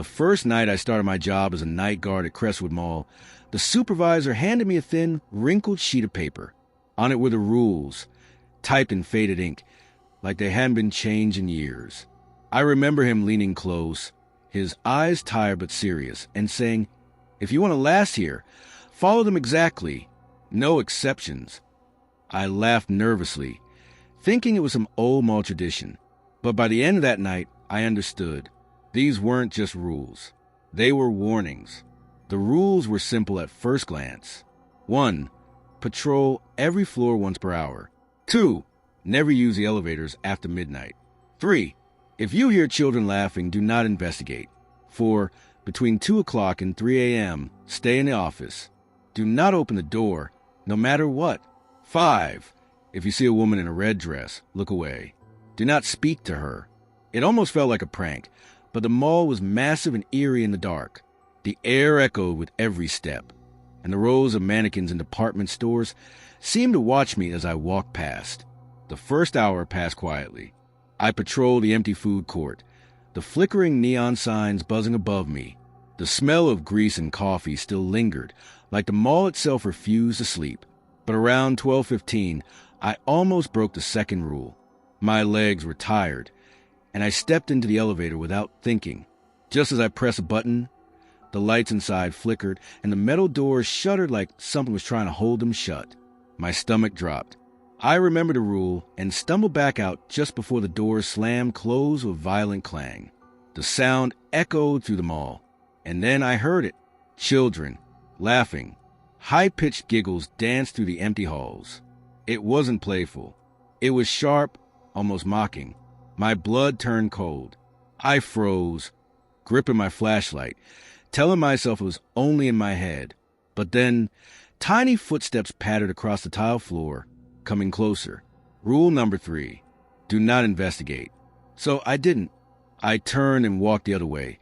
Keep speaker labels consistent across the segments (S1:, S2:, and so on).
S1: The first night I started my job as a night guard at Crestwood Mall, the supervisor handed me a thin, wrinkled sheet of paper. On it were the rules, typed in faded ink, like they hadn't been changed in years. I remember him leaning close, his eyes tired but serious, and saying, "If you want to last here, follow them exactly. No exceptions." I laughed nervously, thinking it was some old mall tradition. But by the end of that night, I understood. These weren't just rules. They were warnings. The rules were simple at first glance. 1. Patrol every floor once per hour. 2. Never use the elevators after midnight. 3. If you hear children laughing, do not investigate. 4. Between 2 o'clock and 3 a.m., stay in the office. Do not open the door, no matter what. 5. If you see a woman in a red dress, look away. Do not speak to her. It almost felt like a prank, but the mall was massive and eerie in the dark. The air echoed with every step, and the rows of mannequins in department stores seemed to watch me as I walked past. The first hour passed quietly. I patrolled the empty food court, the flickering neon signs buzzing above me. The smell of grease and coffee still lingered, like the mall itself refused to sleep. But around 12:15, I almost broke the second rule. My legs were tired, and I stepped into the elevator without thinking. Just as I pressed a button, the lights inside flickered, and the metal doors shuddered like something was trying to hold them shut. My stomach dropped. I remembered the rule and stumbled back out just before the doors slammed closed with violent clang. The sound echoed through the mall, and then I heard it. Children, laughing. High-pitched giggles danced through the empty halls. It wasn't playful. It was sharp, almost mocking. My blood turned cold. I froze, gripping my flashlight, telling myself it was only in my head. But then, tiny footsteps pattered across the tile floor, coming closer. Rule number 3, do not investigate. So I didn't. I turned and walked the other way,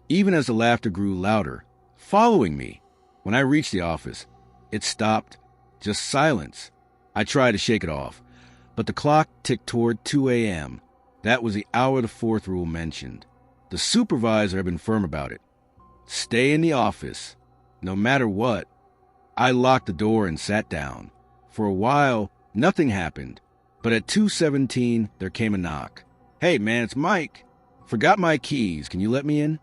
S1: even as the laughter grew louder, following me. When I reached the office, it stopped, just silence. I tried to shake it off, but the clock ticked toward 2 a.m. That was the hour the 4th rule mentioned. The supervisor had been firm about it. Stay in the office, no matter what. I locked the door and sat down. For a while, nothing happened, but at 2:17, there came a knock. "Hey, man, it's Mike. Forgot my keys. Can you let me in?"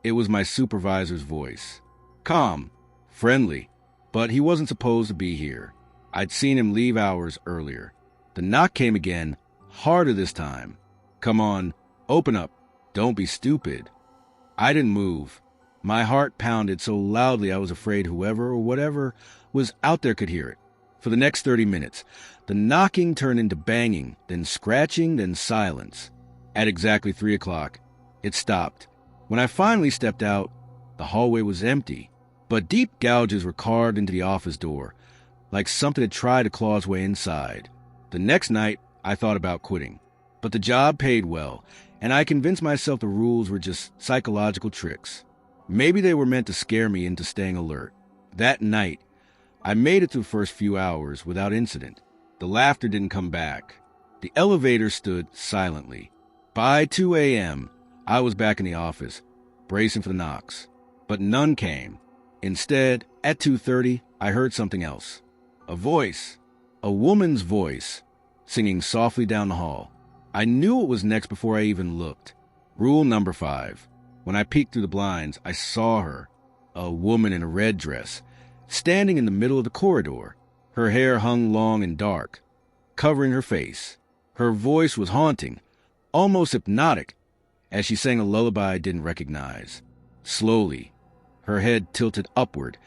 S1: It was my supervisor's voice. Calm, friendly, but he wasn't supposed to be here. I'd seen him leave hours earlier. The knock came again, harder this time. "Come on, open up. Don't be stupid." I didn't move. My heart pounded so loudly I was afraid whoever or whatever was out there could hear it. For the next 30 minutes, the knocking turned into banging, then scratching, then silence. At exactly 3 o'clock, it stopped. When I finally stepped out, the hallway was empty, but deep gouges were carved into the office door, like something had tried to claw its way inside. The next night, I thought about quitting. But the job paid well, and I convinced myself the rules were just psychological tricks. Maybe they were meant to scare me into staying alert. That night, I made it through the first few hours without incident. The laughter didn't come back. The elevator stood silently. By 2 a.m., I was back in the office, bracing for the knocks. But none came. Instead, at 2:30, I heard something else. A voice. A woman's voice, singing softly down the hall. I knew it was next before I even looked. Rule number 5. When I peeked through the blinds, I saw her, a woman in a red dress, standing in the middle of the corridor. Her hair hung long and dark, covering her face. Her voice was haunting, almost hypnotic, as she sang a lullaby I didn't recognize. Slowly, her head tilted upward,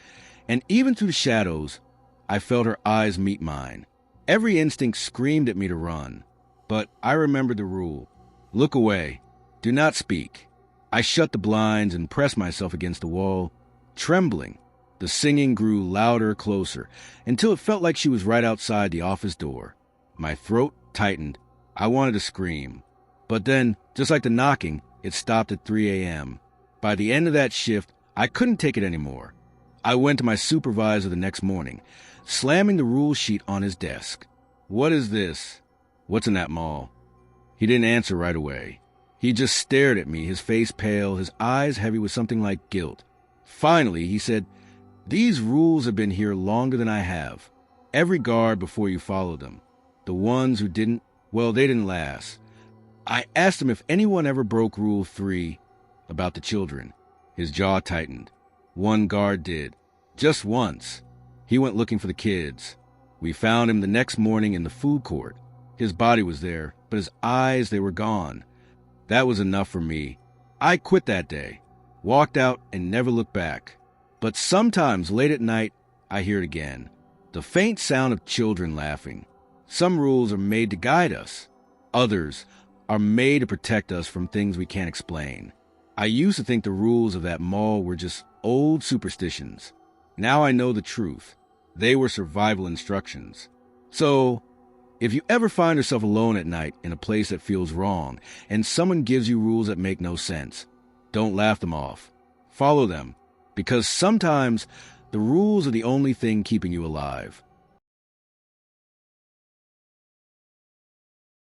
S1: and even through the shadows, I felt her eyes meet mine. Every instinct screamed at me to run. But I remembered the rule. Look away. Do not speak. I shut the blinds and pressed myself against the wall, trembling. The singing grew louder, closer, until it felt like she was right outside the office door. My throat tightened. I wanted to scream. But then, just like the knocking, it stopped at 3 a.m. By the end of that shift, I couldn't take it anymore. I went to my supervisor the next morning, slamming the rule sheet on his desk. "What is this? What's in that mall?" He didn't answer right away. He just stared at me, his face pale, his eyes heavy with something like guilt. Finally, he said, "These rules have been here longer than I have. Every guard before you followed them. The ones who didn't, well, they didn't last." I asked him if anyone ever broke Rule 3 about the children. His jaw tightened. One guard did. Just once. He went looking for the kids. We found him the next morning in the food court. His body was there, but his eyes, they were gone. That was enough for me. I quit that day, walked out, and never looked back. But sometimes late at night, I hear it again. The faint sound of children laughing. Some rules are made to guide us. Others are made to protect us from things we can't explain. I used to think the rules of that mall were just old superstitions. Now I know the truth. They were survival instructions. So, if you ever find yourself alone at night in a place that feels wrong, and someone gives you rules that make no sense, don't laugh them off. Follow them, because sometimes the rules are the only thing keeping you alive.